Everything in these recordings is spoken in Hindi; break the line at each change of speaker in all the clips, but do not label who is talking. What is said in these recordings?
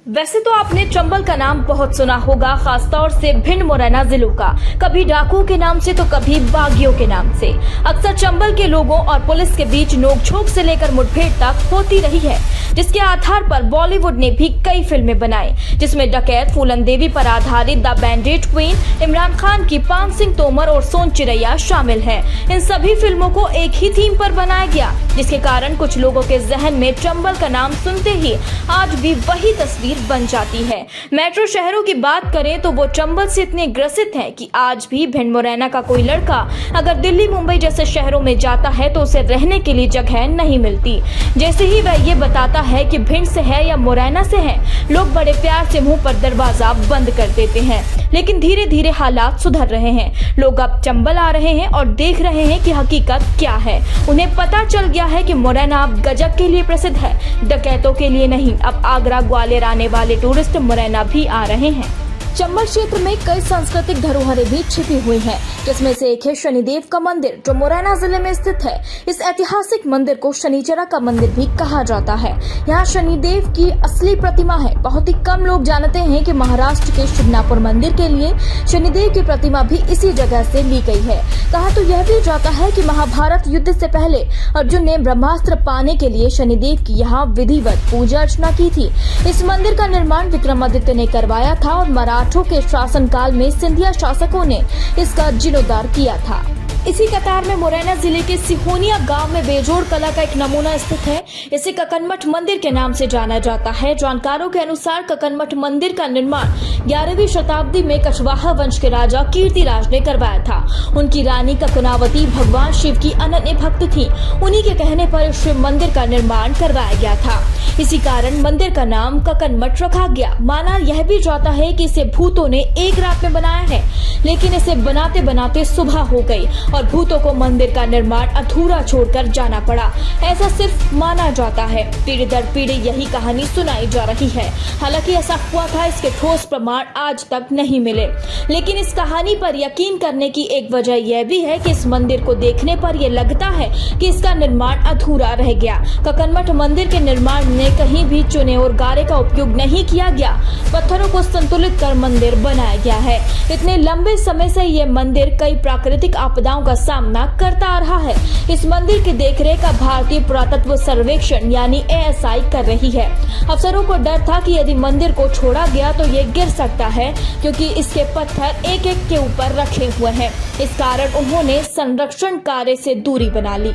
वैसे तो आपने चंबल का नाम बहुत सुना होगा, खासतौर से भिंड मुरैना जिलों का। कभी डाकुओं के नाम से तो कभी बागियों के नाम से। अक्सर चंबल के लोगों और पुलिस के बीच नोकझोंक से लेकर मुठभेड़ तक होती रही है, जिसके आधार पर बॉलीवुड ने भी कई फिल्में बनाई, जिसमें डकैत, फूलन देवी पर आधारित द बैंडेड क्वीन, इमरान खान की पान सिंह तोमर और सोन चिरैया शामिल है। इन सभी फिल्मों को एक ही थीम पर बनाया गया, जिसके कारण कुछ लोगों के जहन में चंबल का नाम सुनते ही आज भी वही तस्वीर बन जाती है। मेट्रो शहरों की बात करें तो वो चंबल से इतने ग्रसित हैं कि आज भी भिंड मुरैना का कोई लड़का अगर दिल्ली, मुंबई जैसे शहरों में जाता है तो उसे रहने के लिए जगह नहीं मिलती। जैसे ही वह ये बताता है कि भिंड से है या मुरैना से है, लोग बड़े प्यार से मुंह पर दरवाजा बंद कर देते हैं। लेकिन धीरे धीरे हालात सुधर रहे हैं। लोग अब चंबल आ रहे हैं और देख रहे हैं कि हकीकत क्या है। उन्हें पता चल गया है कि मुरैना अब गजब के लिए प्रसिद्ध है, डकैतों के लिए नहीं। अब आगरा, ग्वालियर आने वाले टूरिस्ट मुरैना भी आ रहे हैं। चंबल क्षेत्र में कई सांस्कृतिक धरोहरें भी छिपी हुई हैं, जिसमें से एक है शनिदेव का मंदिर, जो मुरैना जिले में स्थित है। इस ऐतिहासिक मंदिर को शनिचरा का मंदिर भी कहा जाता है। यहाँ शनिदेव की असली प्रतिमा है। बहुत ही कम लोग जानते हैं कि महाराष्ट्र के शिवनापुर मंदिर के लिए शनिदेव की प्रतिमा भी इसी जगह से ली गई है। कहा तो यह भी जाता है कि महाभारत युद्ध से पहले अर्जुन ने ब्रह्मास्त्र पाने के लिए शनिदेव की यहाँ विधिवत पूजा अर्चना की थी। इस मंदिर का निर्माण विक्रमादित्य ने करवाया था और मराठों के शासनकाल में सिंधिया शासकों ने इसका जीर्णोद्धार किया था। इसी कतार में मुरैना जिले के सिहोनिया गांव में बेजोड़ कला का एक नमूना स्थित है। इसे ककनमठ मंदिर के नाम से जाना जाता है। जानकारों के अनुसार ककनमठ मंदिर का निर्माण 11वीं शताब्दी में कछवाहा वंश के राजा कीर्तिराज ने करवाया था। उनकी रानी ककनावती भगवान शिव की अनन्य भक्त थी। उन्हीं के कहने पर शिव मंदिर का निर्माण करवाया गया था। इसी कारण मंदिर का नाम ककनमठ रखा गया। माना यह भी जाता है कि इसे भूतों ने एक रात में बनाया है, लेकिन इसे बनाते बनाते सुबह हो गई और भूतों को मंदिर का निर्माण अधूरा छोड़कर जाना पड़ा। ऐसा सिर्फ माना जाता है। पीढ़ी दर पीढ़ी यही कहानी सुनाई जा रही है। हालांकि ऐसा हुआ था, इसके ठोस प्रमाण आज तक नहीं मिले। लेकिन इस कहानी पर यकीन करने की एक वजह यह भी है कि इस मंदिर को देखने पर यह लगता है कि इसका निर्माण अधूरा रह गया। ककनमठ मंदिर के निर्माण में कहीं भी चुने और गारे का उपयोग नहीं किया गया। पत्थरों को संतुलित कर मंदिर बनाया गया है। इतने लंबे समय से यह मंदिर कई प्राकृतिक आपदाओं का सामना करता आ रहा है। इस मंदिर की देखरेख का भारतीय पुरातत्व सर्वेक्षण यानी ASI कर रही है। अफसरों को डर था कि यदि मंदिर को छोड़ा गया तो ये गिर सकता है, क्योंकि इसके पत्थर एक एक के ऊपर रखे हुए हैं। इस कारण उन्होंने संरक्षण कार्य से दूरी बना ली।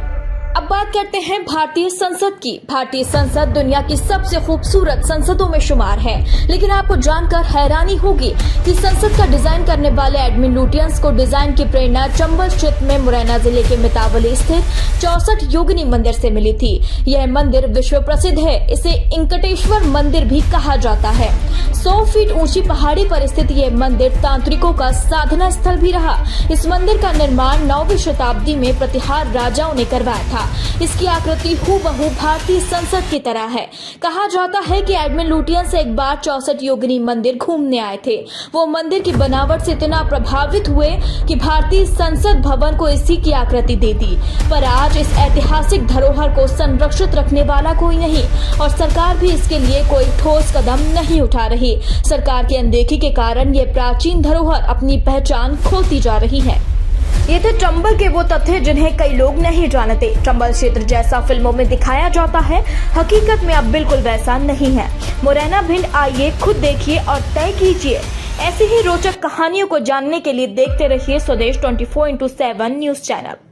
अब बात करते हैं भारतीय संसद की। भारतीय संसद दुनिया की सबसे खूबसूरत संसदों में शुमार है। लेकिन आपको जानकर हैरानी होगी कि संसद का डिजाइन करने वाले एडमिन लुटियंस को डिजाइन की प्रेरणा चंबल क्षेत्र में मुरैना जिले के मितावली स्थित 64 योगिनी मंदिर से मिली थी। यह मंदिर विश्व प्रसिद्ध है। इसे इंकटेश्वर मंदिर भी कहा जाता है। 100 फीट ऊंची पहाड़ी पर स्थित यह मंदिर तांत्रिकों का साधना स्थल भी रहा। इस मंदिर का निर्माण 9वीं शताब्दी में प्रतिहार राजाओं ने करवाया था। इसकी आकृति हूबहू भारतीय संसद की तरह है। कहा जाता है कि एडमिन लुटियंस एक बार 64 योगिनी मंदिर घूमने आए थे। वो मंदिर की बनावट से इतना प्रभावित हुए कि भारतीय संसद भवन को इसी की आकृति दे दी। पर आज इस ऐतिहासिक धरोहर को संरक्षित रखने वाला कोई नहीं और सरकार भी इसके लिए कोई ठोस कदम नहीं उठा रही। सरकार की अनदेखी के कारण ये प्राचीन धरोहर अपनी पहचान खोती जा रही है। ये थे चंबल के वो तथ्य जिन्हें कई लोग नहीं जानते। चंबल क्षेत्र जैसा फिल्मों में दिखाया जाता है, हकीकत में अब बिल्कुल वैसा नहीं है। मुरैना भिंड आइए, खुद देखिए और तय कीजिए। ऐसी ही रोचक कहानियों को जानने के लिए देखते रहिए स्वदेश 24/7 न्यूज चैनल।